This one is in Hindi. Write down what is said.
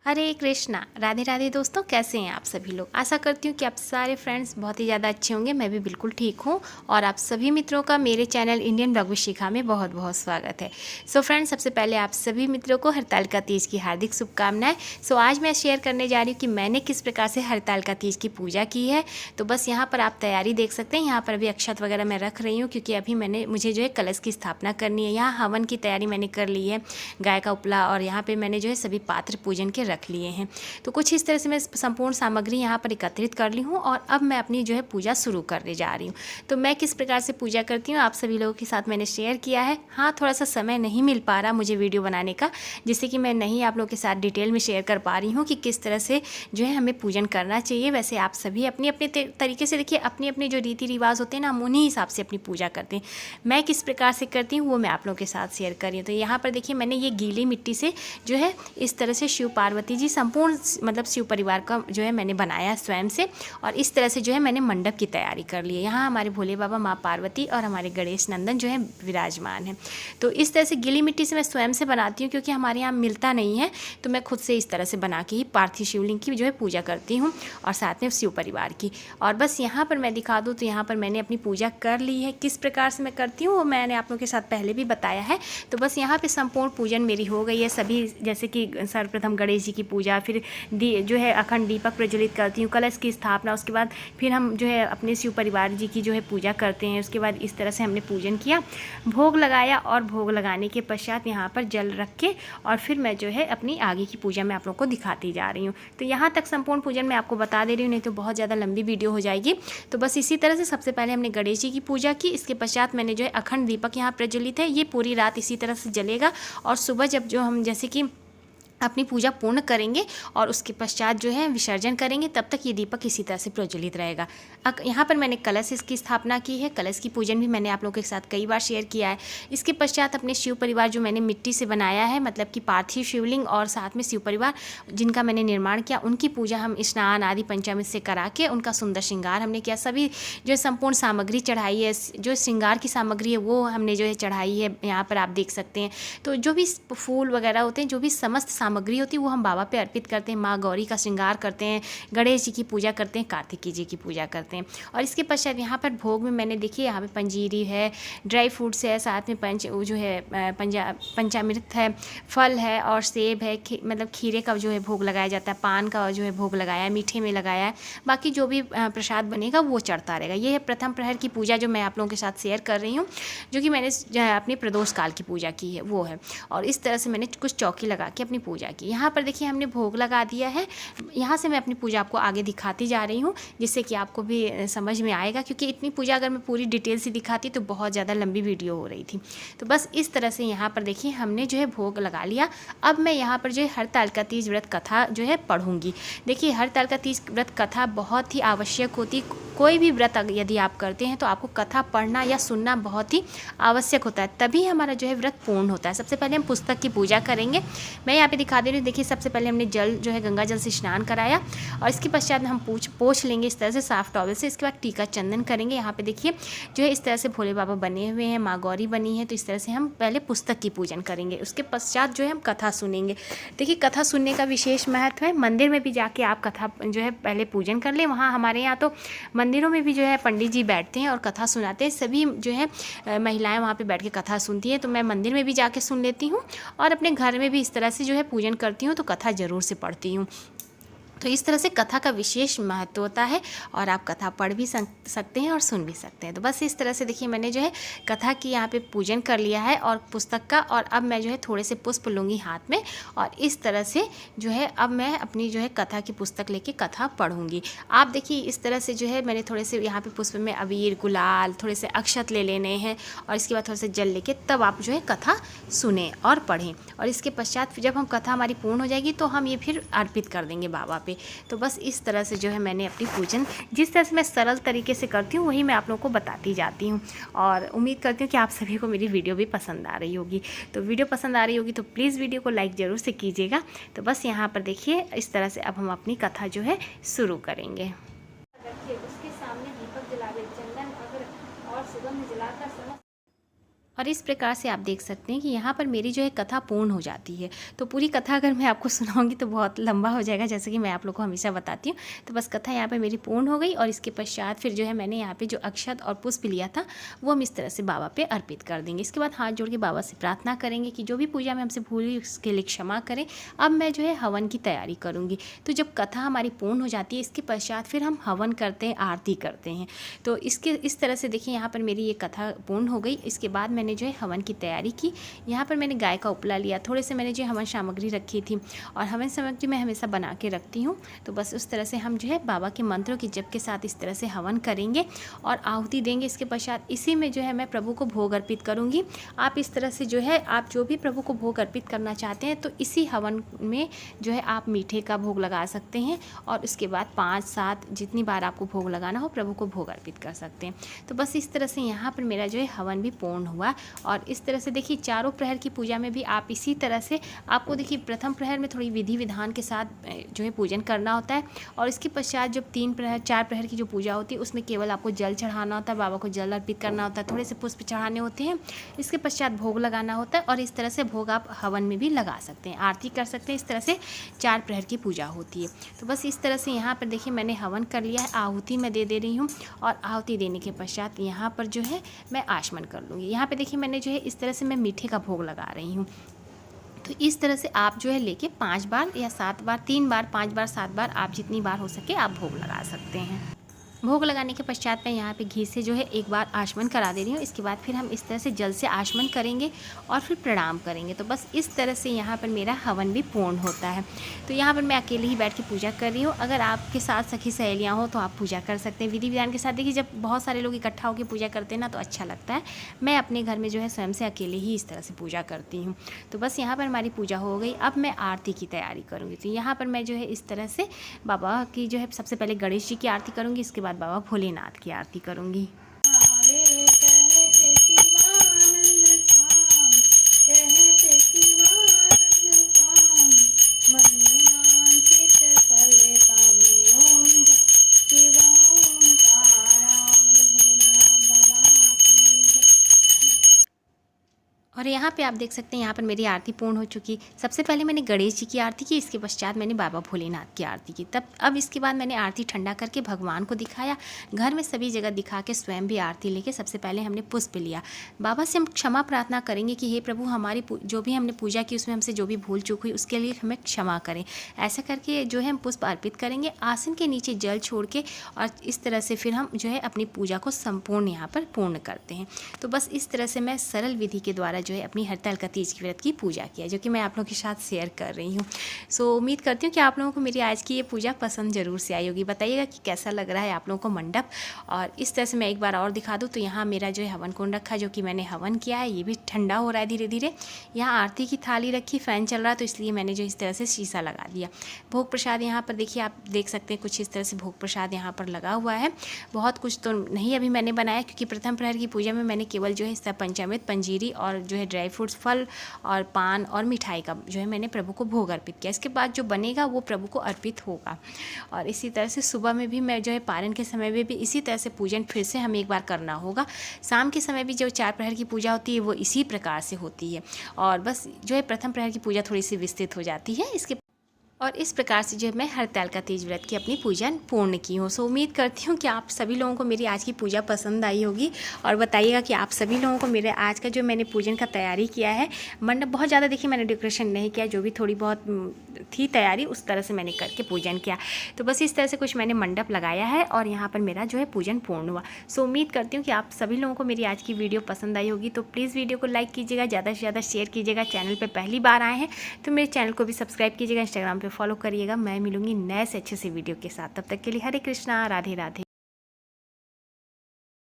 हरे कृष्णा। राधे राधे दोस्तों, कैसे हैं आप सभी लोग। आशा करती हूँ कि आप सारे फ्रेंड्स बहुत ही ज़्यादा अच्छे होंगे। मैं भी बिल्कुल ठीक हूँ और आप सभी मित्रों का मेरे चैनल इंडियन ब्लॉग विद शिखा में बहुत बहुत स्वागत है। सो फ्रेंड्स, सबसे पहले आप सभी मित्रों को हरतालिका तीज की हार्दिक शुभकामनाएं। सो आज मैं शेयर करने जा रही हूँ कि मैंने किस प्रकार से हरतालिका तीज की पूजा की है। तो बस यहाँ पर आप तैयारी देख सकते हैं। यहाँ पर अभी अक्षत वगैरह मैं रख रही हूँ क्योंकि अभी मुझे जो है कलश की स्थापना करनी है। यहाँ हवन की तैयारी मैंने कर ली है, गाय का उपला, और यहाँ पर मैंने जो है सभी पात्र पूजन के रख लिए हैं। तो कुछ इस तरह से मैं संपूर्ण सामग्री यहाँ पर एकत्रित कर ली हूँ और अब मैं अपनी जो है पूजा शुरू करने जा रही हूँ। तो मैं किस प्रकार से पूजा करती हूँ आप सभी लोगों के साथ मैंने शेयर किया है। हाँ, थोड़ा सा समय नहीं मिल पा रहा मुझे वीडियो बनाने का, जिससे कि मैं नहीं आप लोगों के साथ डिटेल में शेयर कर पा रही हूँ कि किस तरह से जो है हमें पूजन करना चाहिए। वैसे आप सभी अपनी अपने तरीके से देखिए, अपने अपने जो रीति रिवाज होते हैं ना, हम उन्हीं हिसाब से अपनी पूजा करते हैं। मैं किस प्रकार से करती हूँ वो मैं आप लोगों के साथ शेयर कर रही हूँ। तो यहाँ पर देखिए, मैंने ये गीली मिट्टी से जो है इस तरह से शिव पार्वती जी, संपूर्ण मतलब शिव परिवार का जो है मैंने बनाया स्वयं से, और इस तरह से जो है मैंने मंडप की तैयारी कर ली है। यहाँ हमारे भोले बाबा, माँ पार्वती और हमारे गणेश नंदन जो है विराजमान है। तो इस तरह से गीली मिट्टी से मैं स्वयं से बनाती हूँ क्योंकि हमारे यहाँ मिलता नहीं है, तो मैं खुद से इस तरह से बना के ही पार्थिव शिवलिंग की जो है पूजा करती हूँ और साथ में शिव परिवार की। और बस यहाँ पर मैं दिखा दूँ तो यहाँ पर मैंने अपनी पूजा कर ली है। किस प्रकार से मैं करती हूँ वो मैंने आप लोगों के साथ पहले भी बताया है। तो बस यहाँ पे संपूर्ण पूजन मेरी हो गई है सभी, जैसे कि सर्वप्रथम गणेश जी की पूजा, फिर जो है अखंड दीपक प्रज्वलित करती हूँ, कलश की स्थापना, उसके बाद फिर हम जो है अपने शिव परिवार जी की जो है पूजा करते हैं। उसके बाद इस तरह से हमने पूजन किया, भोग लगाया, और भोग लगाने के पश्चात यहाँ पर जल रख के और फिर मैं जो है अपनी आगे की पूजा मैं आप लोगों को दिखाती जा रही हूँ। तो यहाँ तक संपूर्ण पूजन मैं आपको बता दे रही हूँ, नहीं तो बहुत ज़्यादा लंबी वीडियो हो जाएगी। तो बस इसी तरह से सबसे पहले हमने गणेश जी की पूजा की, इसके पश्चात मैंने जो है अखंड दीपक यहाँ प्रज्वलित है, ये पूरी रात इसी तरह से जलेगा, और सुबह जब जो हम जैसे कि अपनी पूजा पूर्ण करेंगे और उसके पश्चात जो है विसर्जन करेंगे, तब तक ये दीपक इसी तरह से प्रज्वलित रहेगा। यहाँ पर मैंने कलश इसकी स्थापना की है। कलश की पूजन भी मैंने आप लोगों के साथ कई बार शेयर किया है। इसके पश्चात अपने शिव परिवार जो मैंने मिट्टी से बनाया है, मतलब कि पार्थिव शिवलिंग और साथ में शिव परिवार जिनका मैंने निर्माण किया, उनकी पूजा हम स्नान आदि पंचामृत से करा के उनका सुंदर श्रृंगार हमने किया। सभी जो संपूर्ण सामग्री चढ़ाई है, जो श्रृंगार की सामग्री है वो हमने जो है चढ़ाई है, यहाँ पर आप देख सकते हैं। तो जो भी फूल वगैरह होते हैं, जो भी समस्त सामग्री होती है वो हम बाबा पे अर्पित करते हैं। माँ गौरी का श्रृंगार करते हैं, गणेश जी की पूजा करते हैं, कार्तिकी जी की पूजा करते हैं। और इसके पश्चात यहाँ पर भोग में मैंने देखिए, यहाँ पे पंजीरी है, ड्राई फ्रूट्स है, साथ में जो है पंचामृत है, फल है और सेब है, मतलब खीरे का जो है भोग लगाया जाता है, पान का जो है भोग लगाया है, मीठे में लगाया है, बाकी जो भी प्रसाद बनेगा वो चढ़ता रहेगा। ये है प्रथम प्रहर की पूजा जो मैं आप लोगों के साथ शेयर कर रही हूँ, जो कि मैंने अपने प्रदोष काल की पूजा की है वो है। और इस तरह से मैंने कुछ चौकी लगा के अपनी पूजा की। यहाँ पर देखिए हमने भोग लगा दिया है। यहाँ से मैं अपनी पूजा आपको आगे दिखाती जा रही हूँ, जिससे कि आपको भी समझ में आएगा, क्योंकि इतनी पूजा अगर मैं पूरी डिटेल से दिखाती तो बहुत ज़्यादा लंबी वीडियो हो रही थी। तो बस इस तरह से यहाँ पर देखिए हमने जो है भोग लगा लिया। अब मैं यहाँ पर जो है हरतालिका तीज व्रत कथा जो है पढ़ूंगी। देखिए, हरतालिका तीज व्रत कथा बहुत ही आवश्यक होती। कोई भी व्रत यदि आप करते हैं तो आपको कथा पढ़ना या सुनना बहुत ही आवश्यक होता है, तभी हमारा जो है व्रत पूर्ण होता है। सबसे पहले हम पुस्तक की पूजा करेंगे। मैं यहाँ पे दिखा दे रही हूँ। देखिए, सबसे पहले हमने जल जो है गंगा जल से स्नान कराया, और इसके पश्चात हम पोंछ लेंगे इस तरह से साफ टॉवल से। इसके बाद टीका चंदन करेंगे। यहाँ पे देखिए जो है इस तरह से भोले बाबा बने हुए हैं, माँ गौरी बनी है। तो इस तरह से हम पहले पुस्तक की पूजन करेंगे, उसके पश्चात जो है हम कथा सुनेंगे। देखिए, कथा सुनने का विशेष महत्व है। मंदिर में भी जाके आप कथा जो है पहले पूजन कर लें। वहाँ हमारे यहाँ तो मंदिरों में भी जो है पंडित जी बैठते हैं और कथा सुनाते हैं। सभी जो है महिलाएं वहाँ पे बैठ के कथा सुनती हैं। तो मैं मंदिर में भी जाके सुन लेती हूँ और अपने घर में भी इस तरह से जो है पूजन करती हूँ, तो कथा ज़रूर से पढ़ती हूँ। तो इस तरह से कथा का विशेष महत्व होता है, और आप कथा पढ़ भी सकते हैं और सुन भी सकते हैं। तो बस इस तरह से देखिए मैंने जो है कथा की यहाँ पे पूजन कर लिया है और पुस्तक का, और अब मैं जो है थोड़े से पुष्प लूँगी हाथ में, और इस तरह से जो है अब मैं अपनी जो है कथा की पुस्तक लेके कथा पढ़ूँगी। आप देखिए इस तरह से जो है मैंने थोड़े से यहाँ पे पुष्प में अबीर, गुलाल, थोड़े से अक्षत ले लेने हैं, और इसके बाद थोड़ा से जल लेके तब आप जो है कथा सुने और पढ़ें। और इसके पश्चात जब हम कथा हमारी पूर्ण हो जाएगी तो हम ये फिर अर्पित कर देंगे बाबा पे। तो बस इस तरह से जो है मैंने अपनी पूजन, जिस तरह से मैं सरल तरीके से करती हूँ वही मैं आप लोगों को बताती जाती हूँ, और उम्मीद करती हूँ कि आप सभी को मेरी वीडियो भी पसंद आ रही होगी। तो वीडियो पसंद आ रही होगी तो प्लीज़ वीडियो को लाइक ज़रूर से कीजिएगा। तो बस यहाँ पर देखिए इस तरह से अब हम अपनी कथा जो है शुरू करेंगे। उसके सामने दीपक जलावे, चंदन अगर और सुगंध जलाकर और इस प्रकार से आप देख सकते हैं कि यहाँ पर मेरी जो है कथा पूर्ण हो जाती है। तो पूरी कथा अगर मैं आपको सुनाऊंगी तो बहुत लंबा हो जाएगा, जैसे कि मैं आप लोग को हमेशा बताती हूँ। तो बस कथा यहाँ पर मेरी पूर्ण हो गई और इसके पश्चात फिर जो है मैंने यहाँ पे जो अक्षत और पुष्प लिया था वो हम इस तरह से बाबा पे अर्पित कर देंगे। इसके बाद हाथ जोड़ के बाबा से प्रार्थना करेंगे कि जो भी पूजा में हमसे भूल हुई उसके लिए क्षमा करें। अब मैं जो है हवन की तैयारी करूँगी। तो जब कथा हमारी पूर्ण हो जाती है इसके पश्चात फिर हम हवन करते हैं, आरती करते हैं। तो इस तरह से देखिए यहाँ पर मेरी ये कथा पूर्ण हो गई। इसके बाद मैंने जो है हवन की तैयारी की। यहाँ पर मैंने गाय का उपला लिया, थोड़े से मैंने जो हवन सामग्री रखी थी और हवन सामग्री मैं हमेशा बना के रखती हूँ। तो बस उस तरह से हम जो है बाबा के मंत्रों की जप के साथ इस तरह से हवन करेंगे और आहुति देंगे। इसके पश्चात इसी में जो है मैं प्रभु को भोग अर्पित करूँगी। आप इस तरह से जो है आप जो भी प्रभु को भोग अर्पित करना चाहते हैं तो इसी हवन में जो है आप मीठे का भोग लगा सकते हैं और उसके बाद 5-7 जितनी बार आपको भोग लगाना हो प्रभु को भोग अर्पित कर सकते हैं। तो बस इस तरह से यहाँ पर मेरा जो है हवन भी पूर्ण हुआ। और इस तरह से देखिए चारों प्रहर की पूजा में भी आप इसी तरह से आपको देखिए प्रथम प्रहर में थोड़ी विधि विधान के साथ जो है पूजन करना होता है और इसके पश्चात जब 3 प्रहर 4 प्रहर की जो पूजा होती है उसमें केवल आपको जल चढ़ाना होता है, बाबा को जल अर्पित करना होता है, थोड़े से पुष्प चढ़ाने होते हैं, इसके पश्चात भोग लगाना होता है और इस तरह से भोग आप हवन में भी लगा सकते हैं, आरती कर सकते हैं। इस तरह से 4 प्रहर की पूजा होती है। तो बस इस तरह से यहाँ पर देखिए मैंने हवन कर लिया है, आहुति मैं दे रही हूँ और आहुति देने के पश्चात यहाँ पर जो है मैं आचमन कर लूँगी। यहाँ पे देखिए मैंने जो है इस तरह से मैं मीठे का भोग लगा रही हूँ। तो इस तरह से आप जो है लेके 5 बार या 7 बार, 3 बार, 5 बार, 7 बार आप जितनी बार हो सके आप भोग लगा सकते हैं। भोग लगाने के पश्चात मैं यहाँ पे घी से जो है एक बार आचमन करा दे रही हूँ। इसके बाद फिर हम इस तरह से जल से आचमन करेंगे और फिर प्रणाम करेंगे। तो बस इस तरह से यहाँ पर मेरा हवन भी पूर्ण होता है। तो यहाँ पर मैं अकेले ही बैठ के पूजा कर रही हूँ। अगर आपके साथ सखी सहेलियाँ हो तो आप पूजा कर सकते हैं विधि विधान के साथ। देखिए जब बहुत सारे लोग इकट्ठा होकर पूजा करते हैं ना तो अच्छा लगता है। मैं अपने घर में जो है स्वयं से अकेले ही इस तरह से पूजा करती हूँ। तो बस यहाँ पर हमारी पूजा हो गई। अब मैं आरती की तैयारी करूँगी। तो यहाँ पर मैं जो है इस तरह से बाबा की जो है सबसे पहले गणेश जी की आरती करूँगी, इसके बाद बाबा भोलेनाथ की आरती करूंगी। और यहाँ पे आप देख सकते हैं यहाँ पर मेरी आरती पूर्ण हो चुकी। सबसे पहले मैंने गणेश जी की आरती की, इसके पश्चात मैंने बाबा भोलेनाथ की आरती की। अब इसके बाद मैंने आरती ठंडा करके भगवान को दिखाया, घर में सभी जगह दिखा के स्वयं भी आरती लेके सबसे पहले हमने पुष्प लिया। बाबा से हम क्षमा प्रार्थना करेंगे कि हे प्रभु हमारी जो भी हमने पूजा की उसमें हमसे जो भी भूल चूक हुई उसके लिए हमें क्षमा करें। ऐसा करके जो है हम पुष्प अर्पित करेंगे, आसन के नीचे जल छोड़ के, और इस तरह से फिर हम जो है अपनी पूजा को संपूर्ण यहाँ पर पूर्ण करते हैं। तो बस इस तरह से मैं सरल विधि के द्वारा जो है अपनी हरतालिका तीज की व्रत की पूजा किया, जो कि मैं आप लोगों के साथ शेयर कर रही हूँ। सो उम्मीद करती हूँ कि आप लोगों को मेरी आज की ये पूजा पसंद जरूर से आई होगी। बताइएगा कि कैसा लग रहा है आप लोगों को मंडप। और इस तरह से मैं एक बार और दिखा दूँ तो यहाँ मेरा जो है हवन कुंड रखा, जो कि मैंने हवन किया है, ये भी ठंडा हो रहा है धीरे धीरे। यहाँ आरती की थाली रखी, फ़ैन चल रहा है तो इसलिए मैंने जो इस तरह से शीशा लगा दिया। भोग प्रसाद यहाँ पर देखिए आप देख सकते हैं, कुछ इस तरह से भोग प्रसाद यहाँ पर लगा हुआ है। बहुत कुछ तो नहीं अभी मैंने बनाया, क्योंकि प्रथम प्रहर की पूजा में मैंने केवल जो है सब पंचामृत, पंजीरी और जो है ड्राई फ्रूट्स, फल और पान और मिठाई का जो है मैंने प्रभु को भोग अर्पित किया। इसके बाद जो बनेगा वो प्रभु को अर्पित होगा। और इसी तरह से सुबह में भी मैं जो है पारण के समय में भी इसी तरह से पूजन फिर से हमें एक बार करना होगा। शाम के समय भी जो 4 प्रहर की पूजा होती है वो इसी प्रकार से होती है। और बस जो है प्रथम प्रहर की पूजा थोड़ी सी विस्तृत हो जाती है इसके। और इस प्रकार से जो मैं हरतालिका तीज व्रत की अपनी पूजा पूर्ण की हूँ। सो उम्मीद करती हूँ कि आप सभी लोगों को मेरी आज की पूजा पसंद आई होगी। और बताइएगा कि आप सभी लोगों को मेरे आज का जो मैंने पूजन का तैयारी किया है, मंडप बहुत ज़्यादा देखिए मैंने डेकोरेशन नहीं किया, जो भी थोड़ी बहुत थी तैयारी उस तरह से मैंने करके पूजन किया। तो बस इस तरह से कुछ मैंने मंडप लगाया है और यहाँ पर मेरा जो है पूजन पूर्ण हुआ। सो उम्मीद करती हूँ कि आप सभी लोगों को मेरी आज की वीडियो पसंद आई होगी। तो प्लीज़ वीडियो को लाइक कीजिएगा, ज़्यादा से ज़्यादा शेयर कीजिएगा। चैनल पर पहली बार आए हैं तो मेरे चैनल को भी सब्सक्राइब कीजिएगा, इंस्टाग्राम पर फॉलो करिएगा। मैं मिलूंगी नए से अच्छे से वीडियो के साथ। तब तक के लिए हरे कृष्णा, राधे राधे।